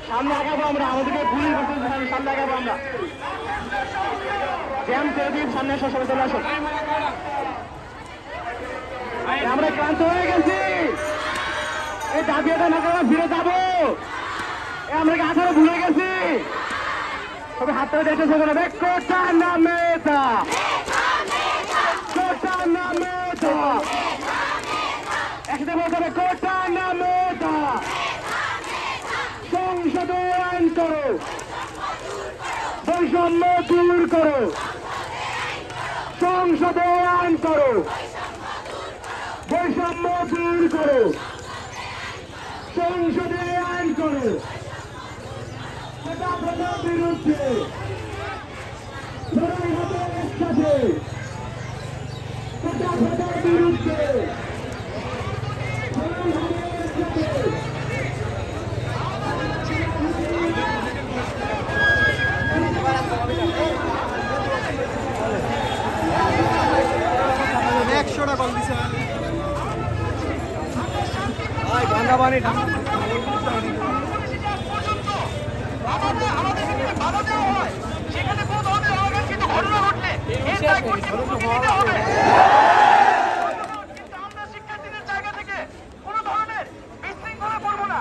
সামনে আগাবো আমরা, আমাদেরকে পুলিশ বলতে সামনে আগাবো আমরা। জ্যাম করে দিন, সামনে এসে সবাই চলে আসুন। আমরা ক্লান্ত হয়ে গেছি, এই দাবি এটা না করে ফিরে যাবো। আমরা কি 18 ভুলে গেছি? তবে হাত ধরে দেখেছে কোটা নামে কোটা নামে একসাথে বলতে হবে কোটা নামে সংসদে আইন করো, বৈষম্য দূর করো, সংসদে আইন করো, বৈষম্য দূর করো, সংসদে আইন করো। বিরুদ্ধে বিরুদ্ধে একশোটা কল দিছে ঠান্ডা পানি শিক্ষার্থীদের জায়গা থেকে কোনো ধরনের বিশৃঙ্খলা করবো না।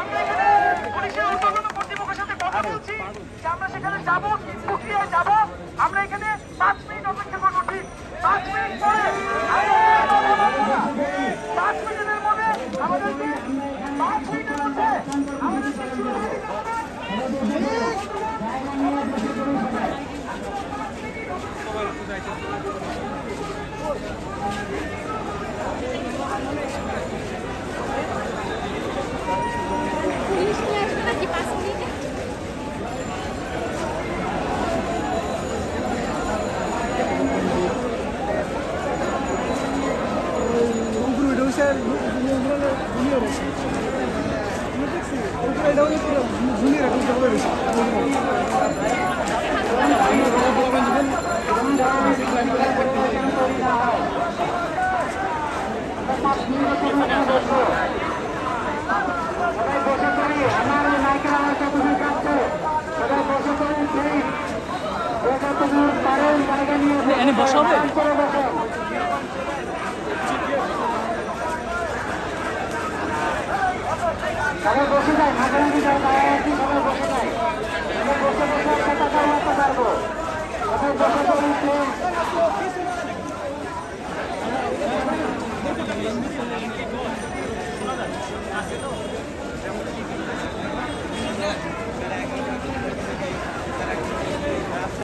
আমরা এখানে পুলিশের ঊর্ধ্বতন কর্তৃপক্ষের সাথে কথা বলছি যে আমরা সেখানে যাবো, প্রক্রিয়ায় যাবো। আমরা এখানে 5 মিনিট অপেক্ষা করবো, ঠিক 5 মিনিট পরে 5 মিনিটের মধ্যে আমাদেরকে 5 মিনিটের মধ্যে আমাদেরকে শুরু করে দিতে হবে। বসা হবে সবাই বসে যায়, মাঝামাঝি যাও, সবাই বসে যায়, সবাই বসে বসে একটা কথা বলতে পারবো। সবাই বসে বসে